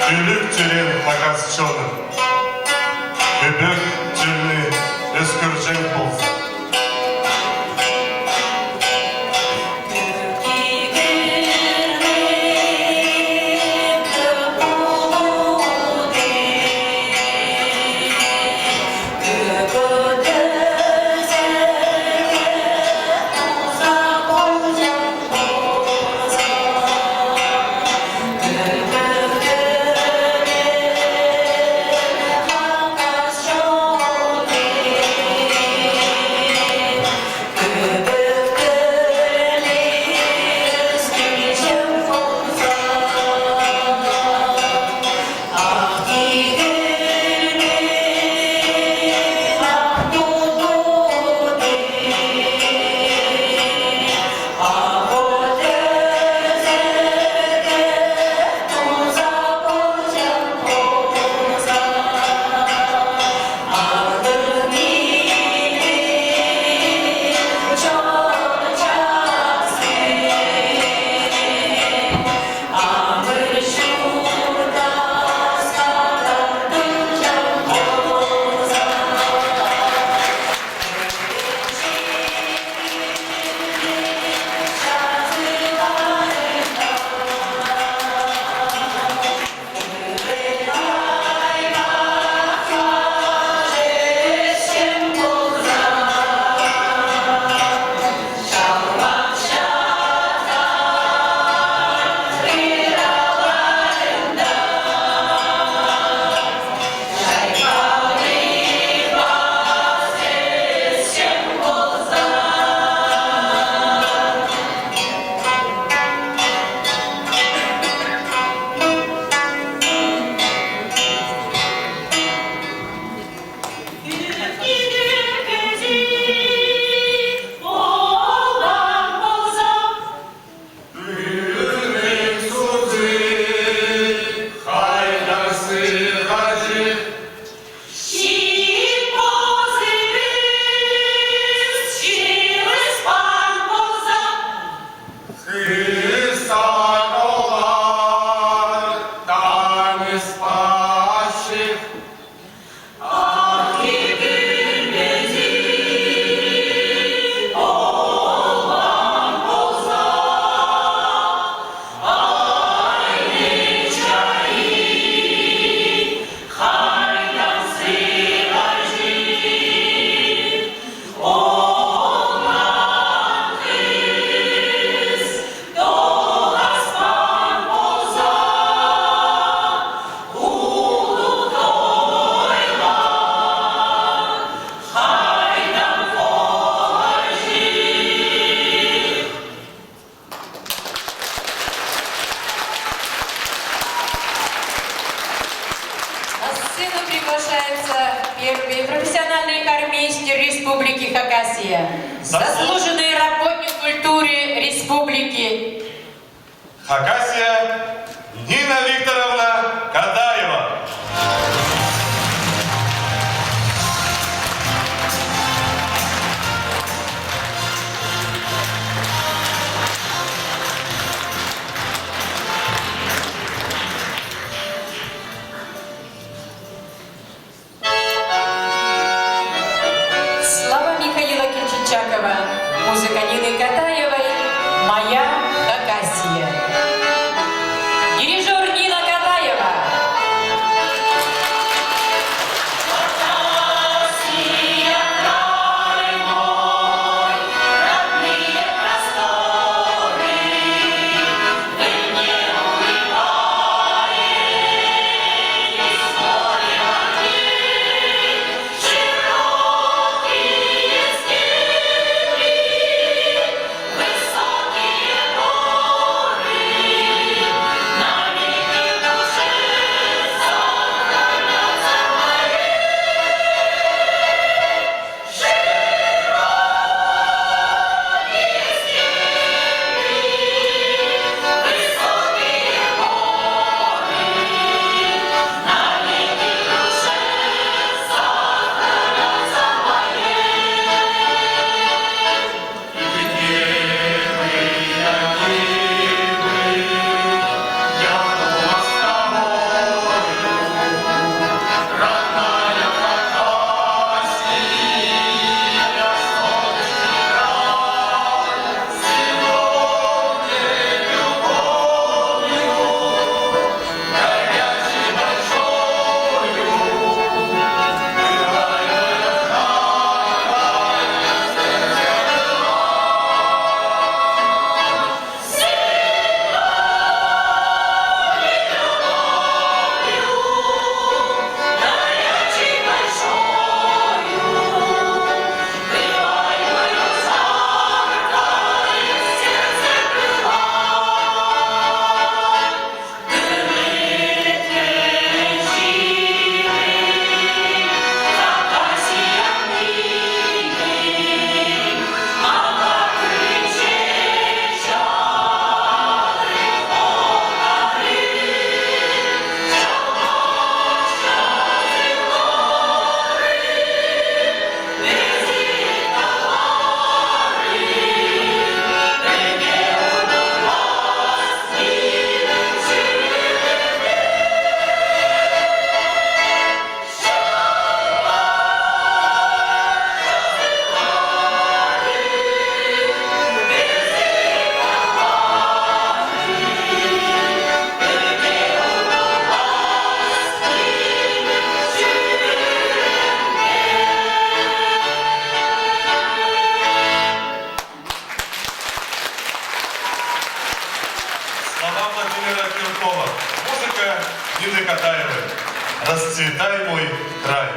Tüylük tülün takas çoğun. Köpük tülünü öskürcen bulsun. Первый профессиональный хормейстер Республики Хакасия, заслуженный работник культуры Республики Хакасия Нина Викторовна Кадаева. музыка Нины Катаевой «Моя Хакасия». Дирижер Нина Катаева. Высокие горы слово. Музыка Нины Катаевой. «Расцветай мой край».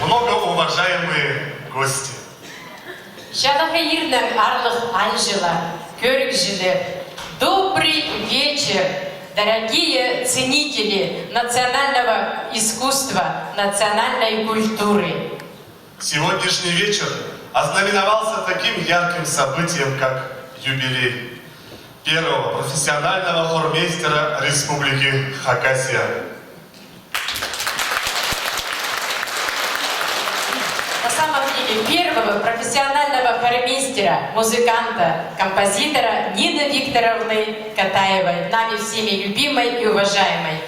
Многоуважаемые гости, Шанахаирнам Арлах Анжела, Кёргжилев, добрый вечер, дорогие ценители национального искусства, национальной культуры. сегодняшний вечер ознаменовался таким ярким событием, как юбилей первого профессионального хормейстера Республики Хакасия. и первого профессионального хормейстера, музыканта, композитора Нины Викторовны Катаевой, нами всеми любимой и уважаемой.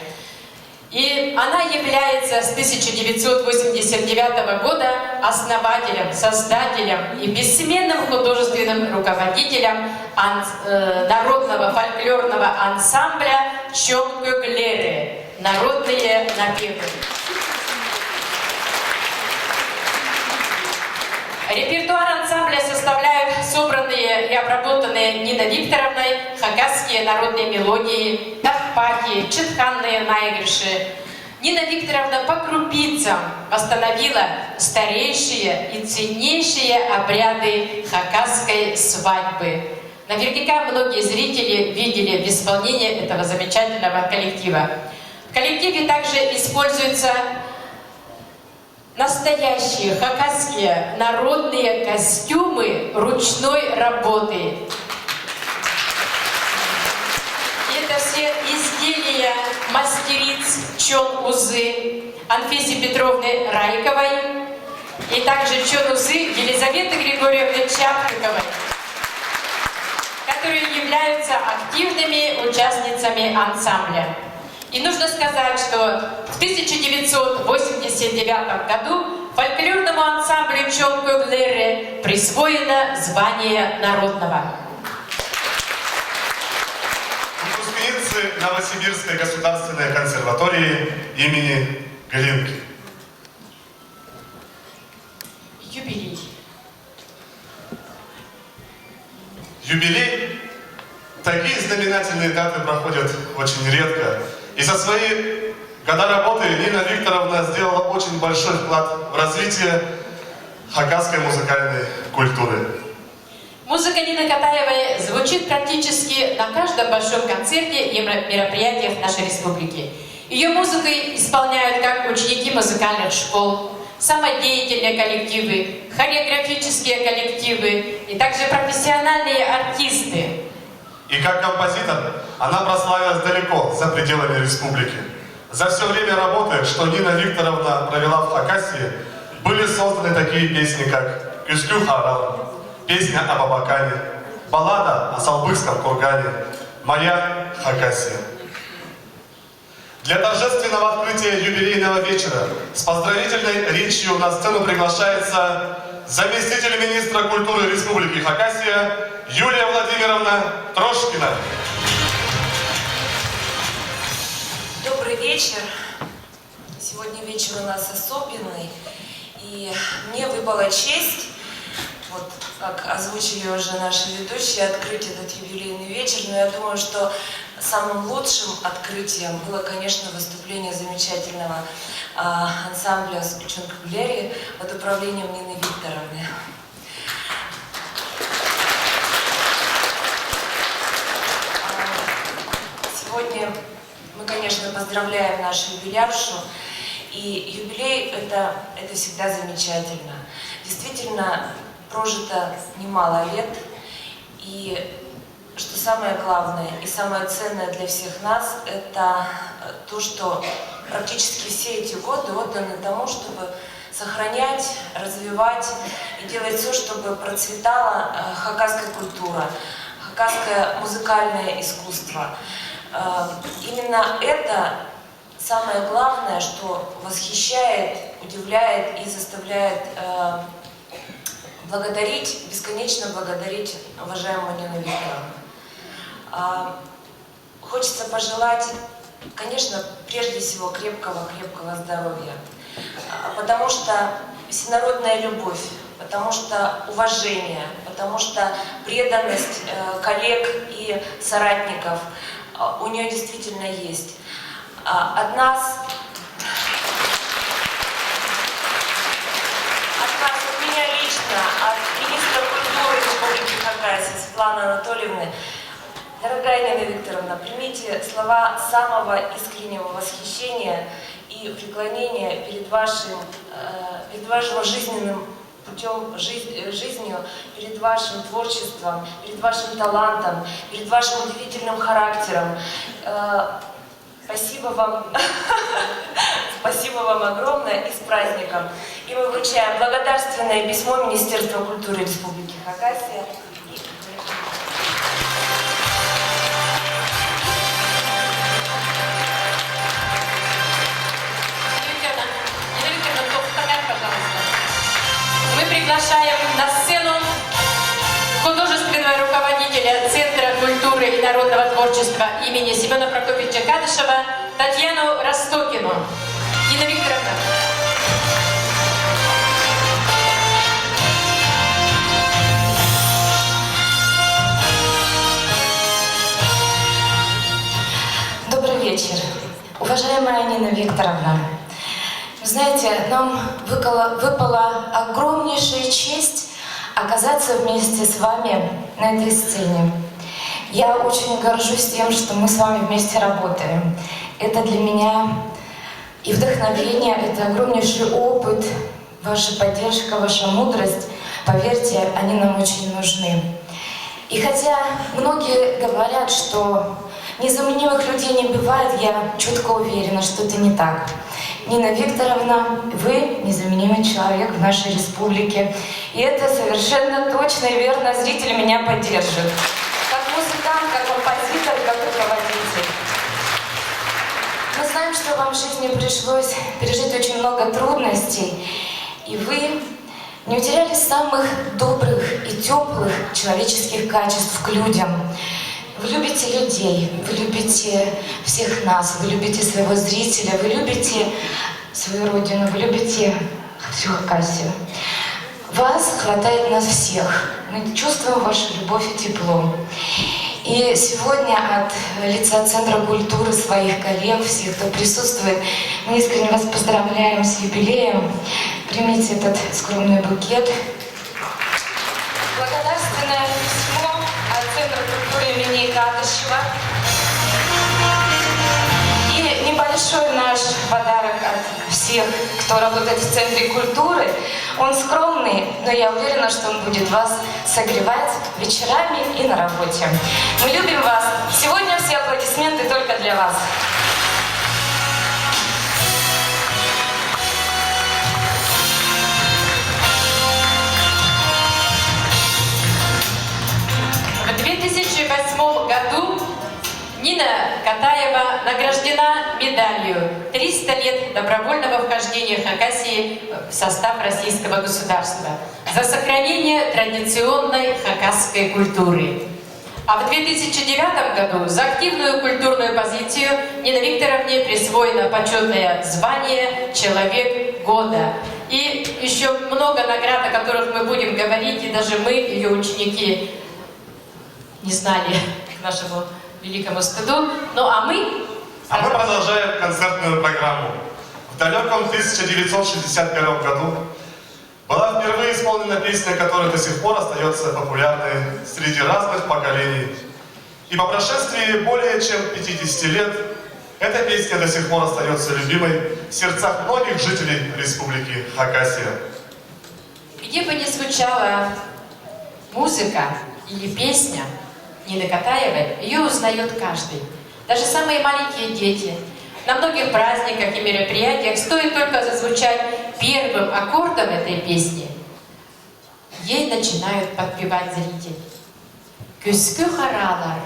И она является с 1989 года основателем, создателем и бессменным художественным руководителем народного фольклорного ансамбля «Чомкуглеры» — народные напевы. Репертуар ансамбля составляют собранные и обработанные Ниной Викторовной хакасские народные мелодии, таппахи, читханные наигрыши. Нина Викторовна по крупицам восстановила старейшие и ценнейшие обряды хакасской свадьбы. Наверняка многие зрители видели в исполнении этого замечательного коллектива. В коллективе также используются настоящие хакасские народные костюмы ручной работы. Это все изделия мастериц Чон-Узы Анфисы Петровны Райковой и также Чон-Узы Елизаветы Григорьевны Чапниковой, которые являются активными участницами ансамбля. И нужно сказать, что в 1989 году фольклорному ансамблю Чомкуглеры присвоено звание народного. Выпускницы Новосибирской государственной консерватории имени Глинки. Юбилей. Юбилей. Такие знаменательные даты проходят очень редко. И за свои года работы Нина Викторовна сделала очень большой вклад в развитие хакасской музыкальной культуры. Музыка Нины Катаевой звучит практически на каждом большом концерте и мероприятиях нашей республики. Ее музыку исполняют как ученики музыкальных школ, самодеятельные коллективы, хореографические коллективы и также профессиональные артисты. И как композитор она прославилась далеко, за пределами республики. За все время работы, что Нина Викторовна провела в Хакасии, были созданы такие песни, как «Кюскю Харал», песня об Абакане, баллада о Салбыкском кургане, «Моя Хакасия». Для торжественного открытия юбилейного вечера с поздравительной речью на сцену приглашается заместитель министра культуры Республики Хакасия Юлия Владимировна Трошкина. Добрый вечер. Сегодня вечер у нас особенный. И мне выпала честь, вот как озвучили уже наши ведущие, открыть этот юбилейный вечер. Но я думаю, что самым лучшим открытием было, конечно, выступление замечательного ансамбля Чомкуглеры под управлением Нины Викторовны. Сегодня мы, конечно, поздравляем нашу юбиляршу. И юбилей это всегда замечательно. Действительно, прожито немало лет. И что самое главное и самое ценное для всех нас, это то, что практически все эти годы отданы тому, чтобы сохранять, развивать и делать все, чтобы процветала хакасская культура, хакасское музыкальное искусство. Именно это самое главное, что восхищает, удивляет и заставляет благодарить, бесконечно благодарить уважаемую Нину Викторовну. Хочется пожелать, конечно, прежде всего крепкого здоровья, потому что всенародная любовь, потому что уважение, потому что преданность коллег и соратников у нее действительно есть. От нас, от меня лично, от министра культуры Республики Хакасия Светланы Анатольевны, дорогая Нина Викторовна, примите слова самого искреннего восхищения и преклонения перед вашим жизненным путем, жизнью, перед вашим творчеством, перед вашим талантом, перед вашим удивительным характером. Спасибо вам. Спасибо вам огромное и с праздником. И мы вручаем благодарственное письмо Министерства культуры Республики Хакасия. Мы приглашаем на сцену художественного руководителя Центра культуры и народного творчества имени Семена Прокопьевича Кадышева Татьяну Ростокину. Нина Викторовна. Добрый вечер. Уважаемая Нина Викторовна, вы знаете, нам выпала огромнейшая честь оказаться вместе с вами на этой сцене. Я очень горжусь тем, что мы с вами вместе работаем. Это для меня и вдохновение, это огромнейший опыт, ваша поддержка, ваша мудрость. Поверьте, они нам очень нужны. И хотя многие говорят, что незаменимых людей не бывает, я четко уверена, что это не так. Нина Викторовна, вы незаменимый человек в нашей республике. И это совершенно точно и верно. Зрители меня поддержат. Как музыкант, как композитор, как руководитель. Мы знаем, что вам в жизни пришлось пережить очень много трудностей. И вы не утеряли самых добрых и теплых человеческих качеств к людям. Вы любите людей, вы любите всех нас, вы любите своего зрителя, вы любите свою родину, вы любите всю Хакасию. Вас хватает нас всех. Мы чувствуем вашу любовь и тепло. И сегодня от лица Центра культуры, своих коллег, всех, кто присутствует, мы искренне вас поздравляем с юбилеем. Примите этот скромный букет. Благодарственное письмо от Центра культуры имени Кадышева. И небольшой наш подарок от всех, кто работает в Центре культуры. Он скромный, но я уверена, что он будет вас согревать вечерами и на работе. Мы любим вас. Сегодня все аплодисменты только для вас. В 2008 году Нина Катаева награждена медалью «300 лет добровольного вхождения Хакасии в состав российского государства» за сохранение традиционной хакасской культуры. А в 2009 году за активную культурную позицию Нине Викторовне присвоено почетное звание «Человек года». И еще много наград, о которых мы будем говорить, и даже мы, ее ученики, не знали, к нашему великому стыду. Ну а мы... А мы продолжаем концертную программу. В далеком 1961 году была впервые исполнена песня, которая до сих пор остается популярной среди разных поколений. И по прошествии более чем 50 лет эта песня до сих пор остается любимой в сердцах многих жителей Республики Хакасия. Где бы ни звучала музыка или песня Нины Катаевой, ее узнает каждый. Даже самые маленькие дети. На многих праздниках и мероприятиях стоит только зазвучать первым аккордом этой песни, ей начинают подпевать зрители. «Көскө харалар».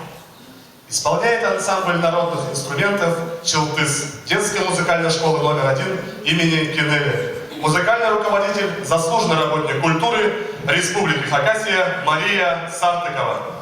Исполняет ансамбль народных инструментов «Челтыс» детской музыкальной школы номер 1 имени Кинели. Музыкальный руководитель, заслуженный работник культуры Республики Хакасия Мария Сартыкова.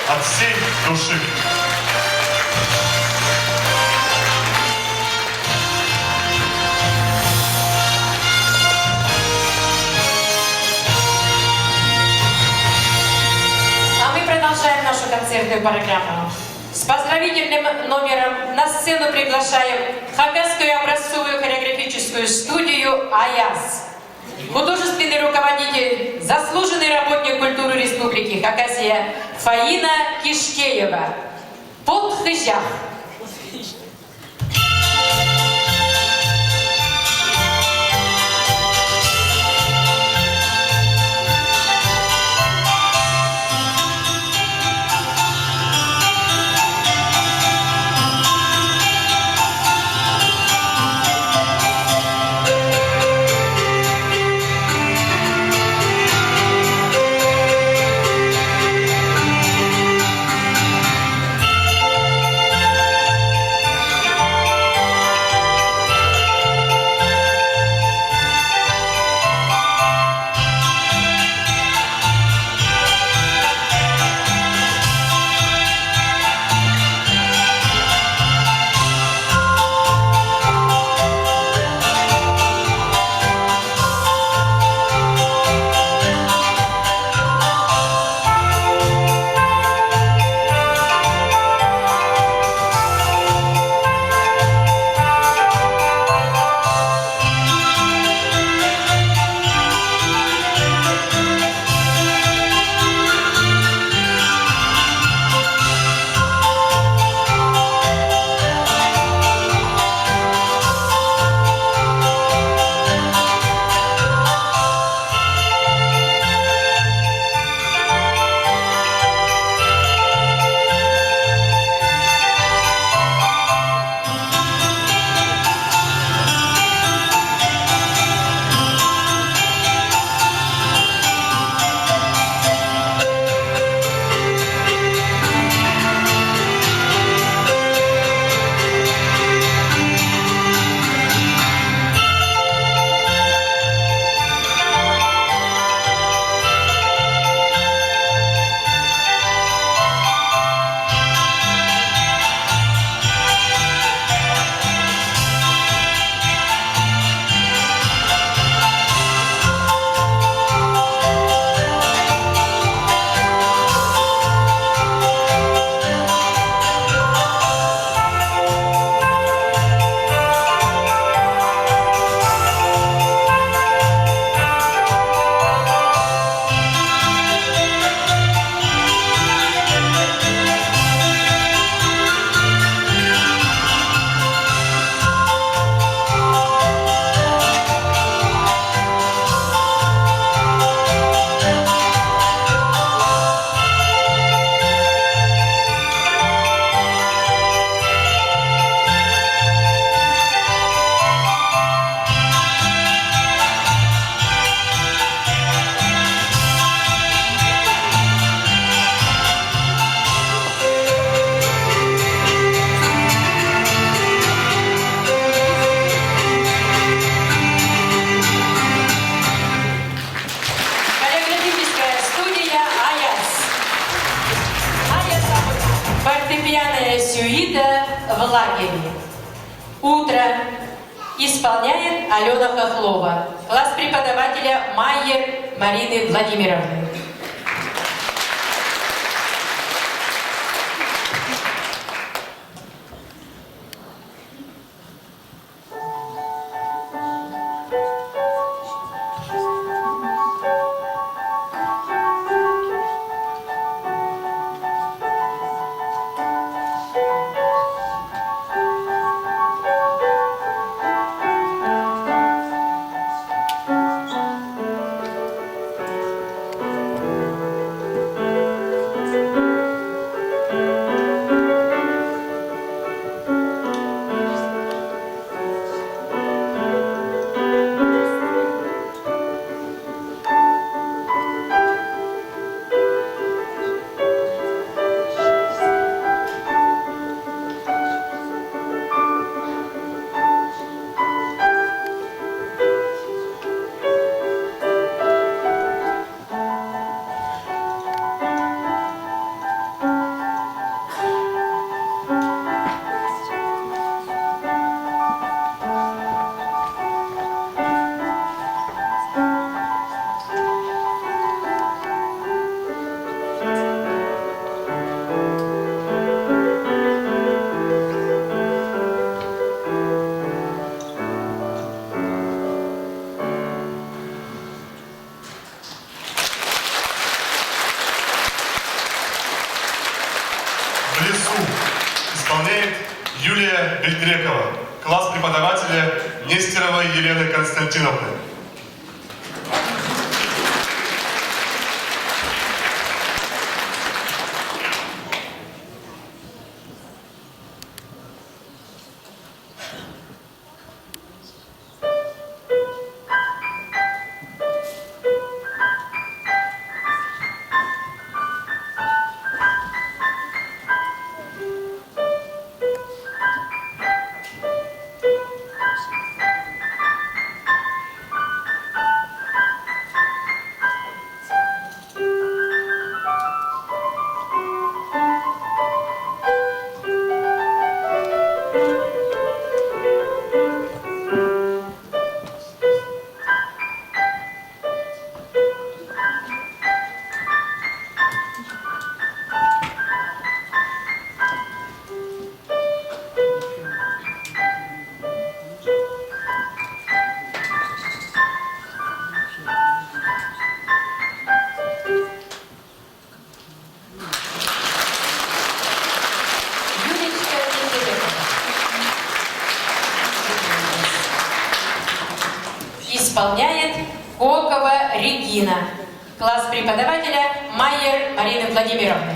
от всей души. А мы продолжаем нашу концертную программу. С поздравительным номером на сцену приглашаем Хакасскую образцовую хореографическую студию «Аяс». Художественный руководитель, заслуженный работник культуры Республики Хакасия Фаина Кишкеева. Под хыжах. Фортепианная сюита в лагере. Утро. Исполняет Алена Хохлова. Класс преподавателя Майер Марины Владимировны. Юлия Бельгрекова, класс преподавателя Нестеровой Елены Константиновны. Исполняет Кокова Регина, класс преподавателя Майер Марины Владимировны.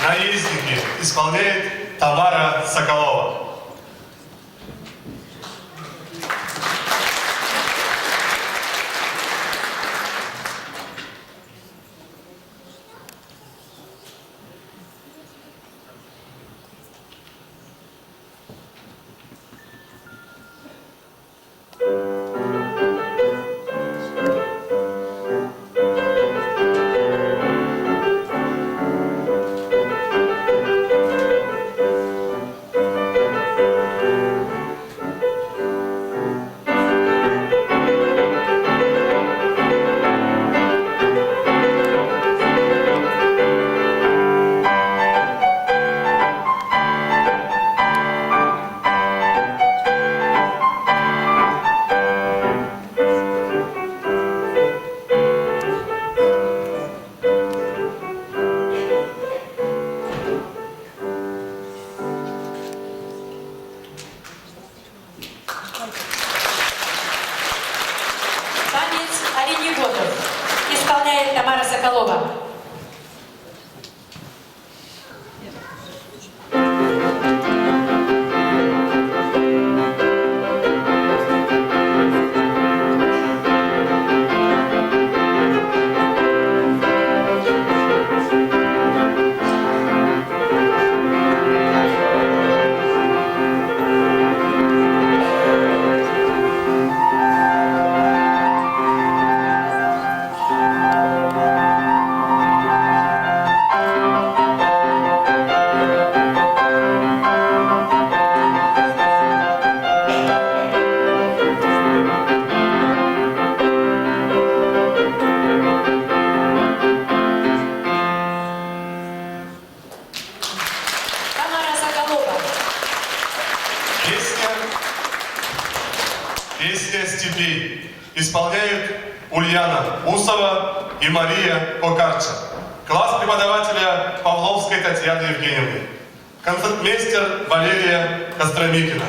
Наездники исполняет Тамара Соколова. Исполняет Тамара Соколова. Песня «Степей» исполняют Ульяна Усова и Мария Покарча. Класс преподавателя Павловской Татьяны Евгеньевны. концертмейстер Валерия Костромикина.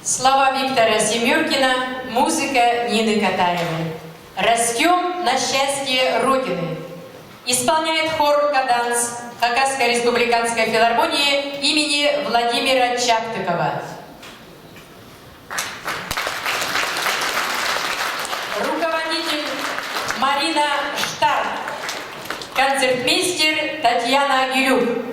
Слова Виктора Семеркина, музыка Нины Катаевой. «Растем на счастье Родины». Исполняет хор «Каданс» Хакасской республиканской филармонии имени Владимира Чаптыкова. Руководитель Марина Штарк. Концертмейстер Татьяна Гилюк.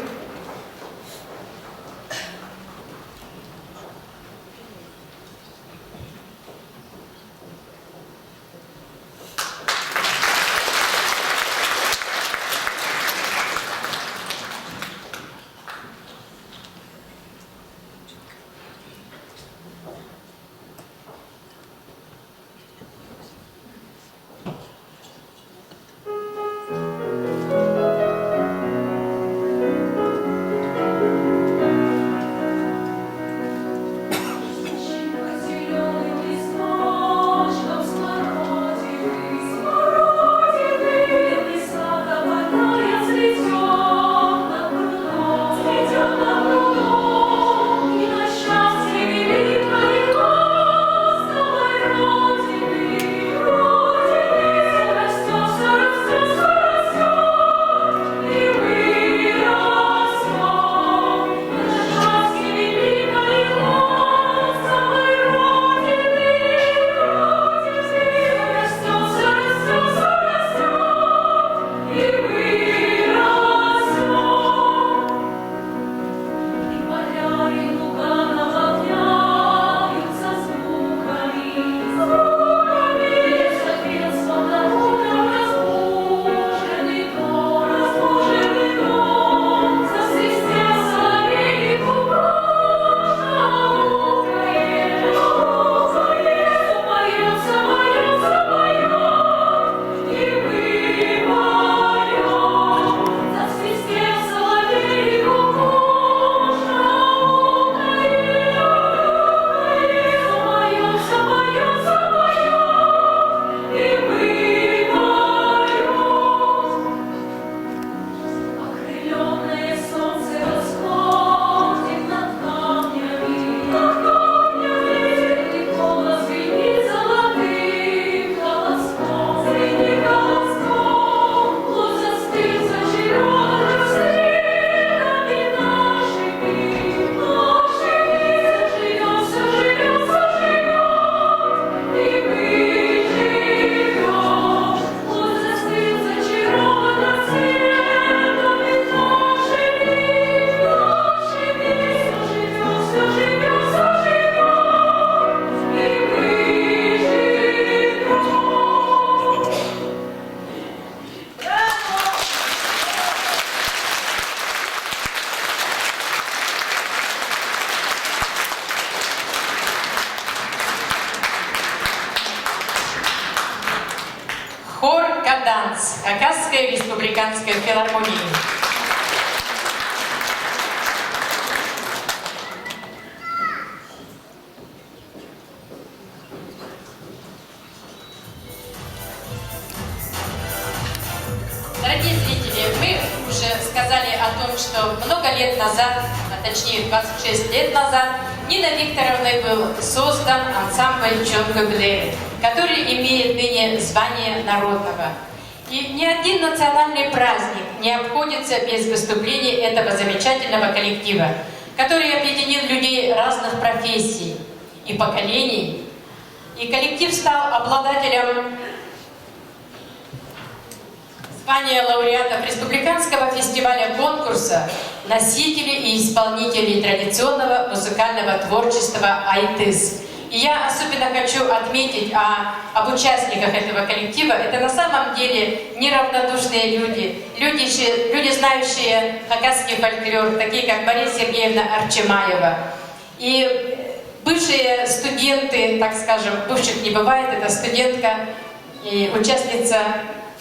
КАНАЦ, Хакасской республиканской филармонии. Дорогие зрители, мы уже сказали о том, что много лет назад, а точнее 26 лет назад, Ниной Викторовной был создан ансамбль Чонкоглеры, который имеет ныне звание народного. И ни один национальный праздник не обходится без выступлений этого замечательного коллектива, который объединил людей разных профессий и поколений. И коллектив стал обладателем звания лауреатов Республиканского фестиваля конкурса носителей и исполнителей традиционного музыкального творчества «Айтыс». И я особенно хочу отметить об участниках этого коллектива. Это на самом деле неравнодушные люди, люди, знающие хакасский фольклор, такие как Мария Сергеевна Арчимаева. И бывшие студенты, так скажем, бывших не бывает, это студентка и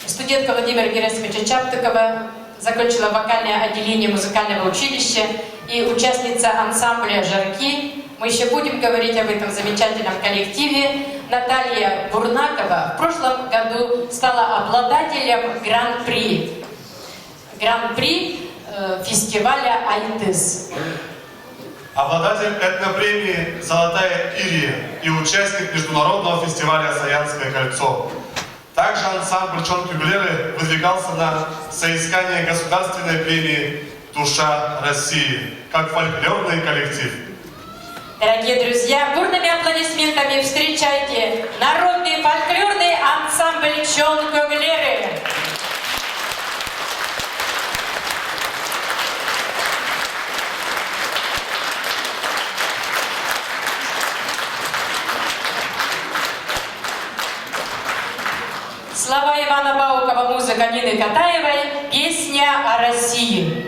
студентка Владимира Герасимовича Чаптыкова, закончила вокальное отделение музыкального училища и участница ансамбля «Жарки». Мы еще будем говорить об этом замечательном коллективе. Наталья Бурнакова в прошлом году стала обладателем гран-при фестиваля «Айтыс». Обладатель этнопремии «Золотая Ирия» и участник международного фестиваля «Саянское кольцо». Также ансамбль Чонкоглеры выдвигался на соискание государственной премии «Душа России» как фольклорный коллектив. Дорогие друзья, бурными аплодисментами встречайте народный фольклорный ансамбль Чонкоглеры. Слова Ивана Баукова, музыка Нины Катаевой, песня о России.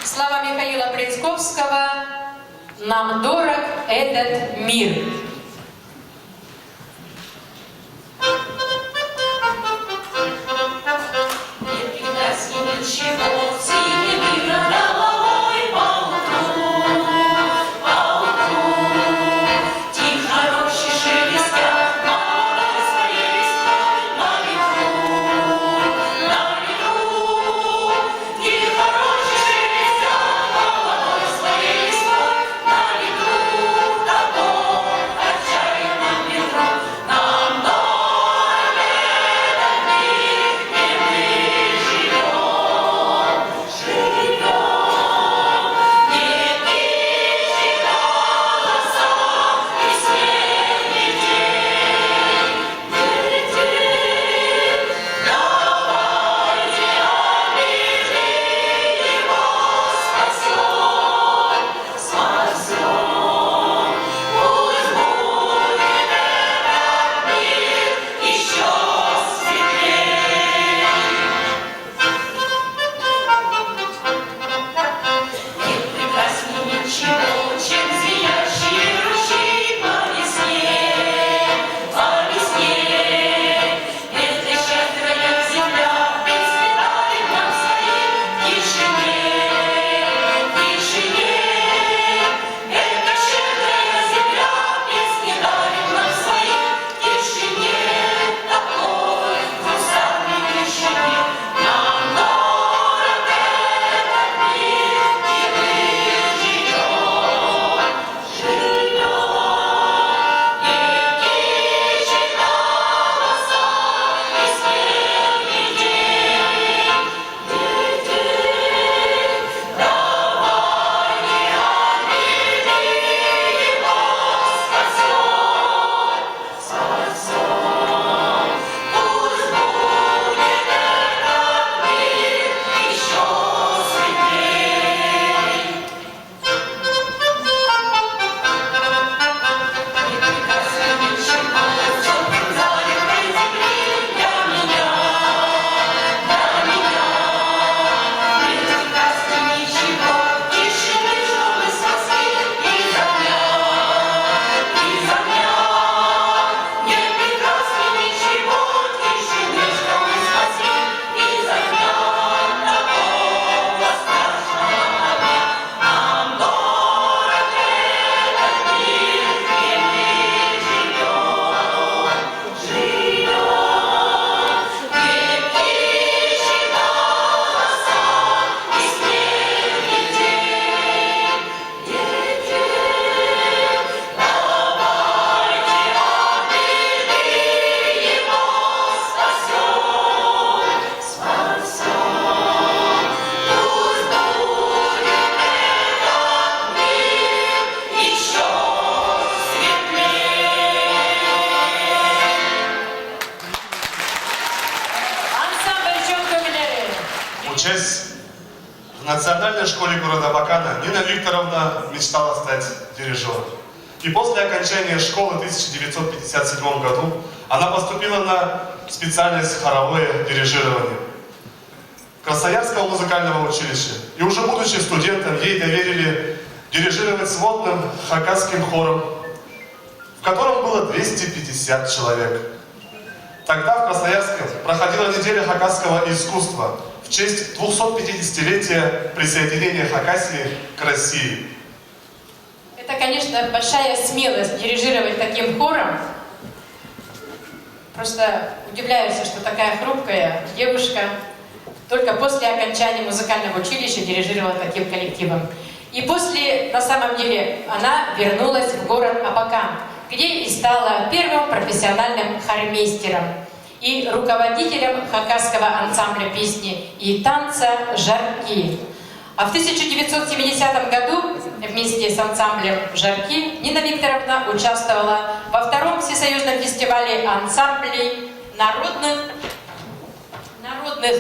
Слава Михаила Прицковского «Нам дорог этот мир». ручейков, синими над головой поутру, тихо рощи шелестят, молодой своей листвой на ветру, тихо рощи шелестят, молодой своей листвой на ветру, таком отчаянном ветру нам дорого этот мир, где мы живем, нет тысячи голосов и светлый день, давайте объявим его спасен, пусть будет этот мир еще светлей. Нет прекрасней ничего, чем звенящие ручьи по весне, по весне. Это щедрая земля, песни дарит нам своей тишине, тишине. Это щедрая земля, песни дарит нам своей тишине, такой грустной тишине. Нам дорог этот мир, где мы живем, нет тысячи голосов и светлый день, давайте объявим его спасен, пусть будет этот мир еще светлей. Не прекрасно ничего, теплым заливной земли для меня, не прекрасно ничего, тишины, чтобы спасти из огня, нет прекрасно ничего, тишины, чтобы спасти из огня, такого страшного огня. Нам дорог этот мир, где мы живем, нет тысячи голосов и светлый день, давайте объявим его спасен, пусть будет этот мир еще светлей. Ансамбль Чонкомилери. Учась в национальной школе города Абакана, Нина Викторовна мечтала стать дирижером. И после окончания школы в 1957 году она поступила на специальность хоровое дирижирование Красноярского музыкального училища. И уже будучи студентом, ей доверили дирижировать сводным хакасским хором, в котором было 250 человек. Тогда в Красноярске проходила неделя хакасского искусства в честь 250-летия присоединения Хакасии к России. Это, конечно, большая смелость дирижировать таким хором. Просто удивляюсь, что такая хрупкая девушка только после окончания музыкального училища дирижировала таким коллективом. И после, на самом деле, она вернулась в город Абакан, где и стала первым профессиональным хормейстером и руководителем хакасского ансамбля песни и танца «Жарки». А в 1970 году вместе с ансамблем «Жарки» Нина Викторовна участвовала во втором всесоюзном фестивале ансамблей народных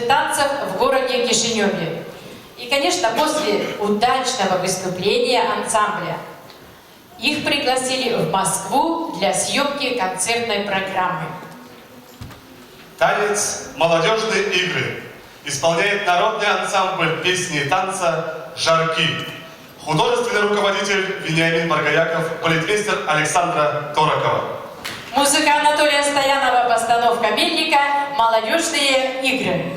танцев в городе Кишиневе. И, конечно, после удачного выступления ансамбля их пригласили в Москву для съемки концертной программы. Танец «Молодежные игры» исполняет народный ансамбль песни и танца «Жарки». Художественный руководитель Вениамин Маргаяков, балетмейстер Александра Торокова. Музыка Анатолия Стоянова, постановка Мельника «Молодежные игры».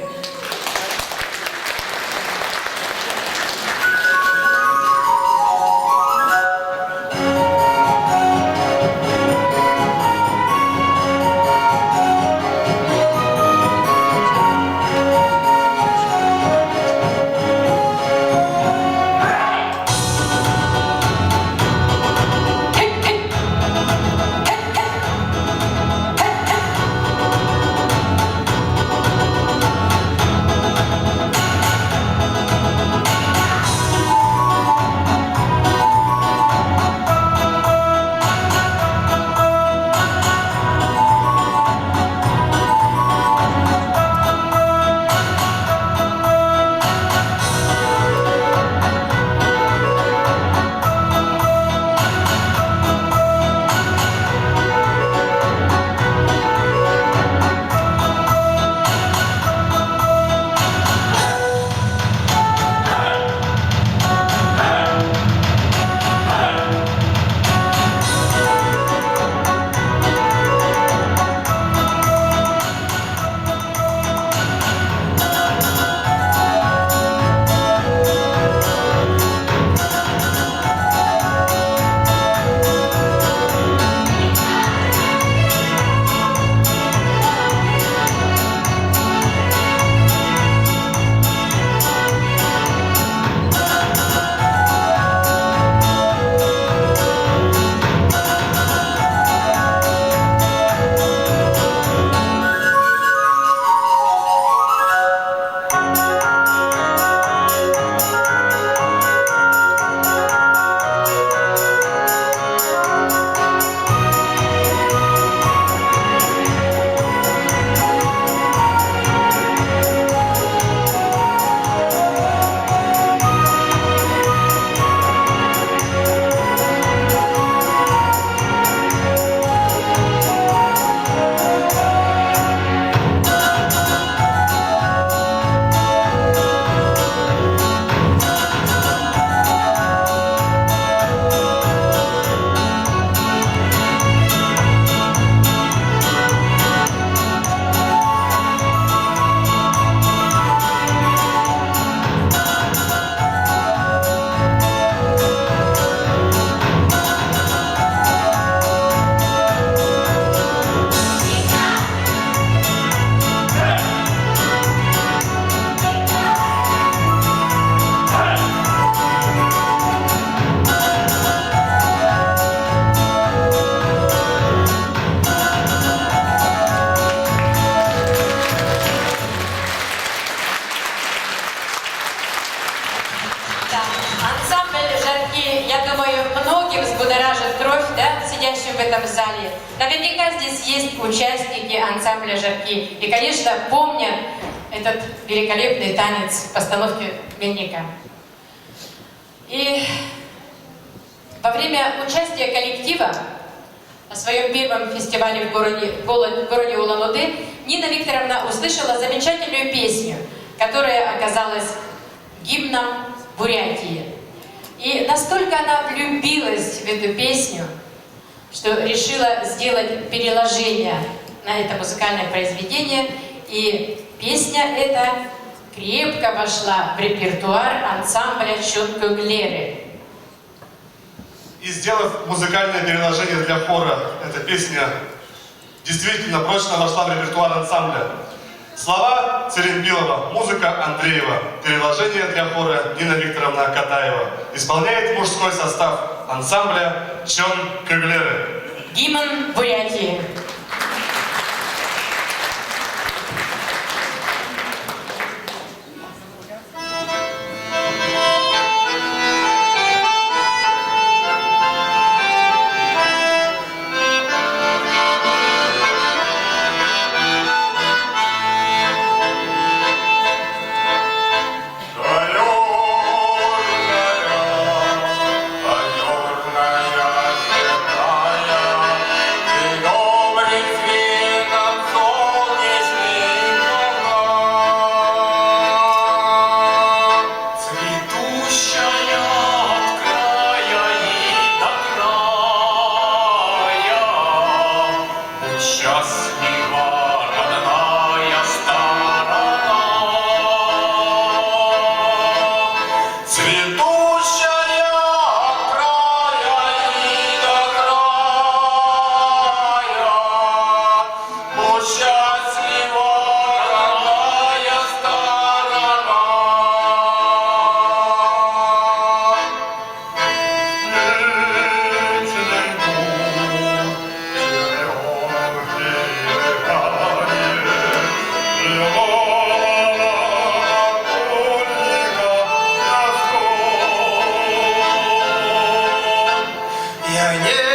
в этом зале. Наверняка здесь есть участники ансамбля «Жарки». И, конечно, помнят этот великолепный танец в постановке Мельника. И во время участия коллектива на своем первом фестивале в городе Улан-Удэ Нина Викторовна услышала замечательную песню, которая оказалась гимном Бурятии. И настолько она влюбилась в эту песню, что решила сделать переложение на это музыкальное произведение. И песня эта крепко вошла в репертуар ансамбля «Чонкоглеры». И сделав музыкальное переложение для хора, эта песня действительно прочно вошла в репертуар ансамбля. Слова Церембилова, музыка Андреева, переложение для хора Нина Викторовна Катаева. Исполняет мужской состав ансамбля «Чонкоглеры». Гимн Бурятии. Я не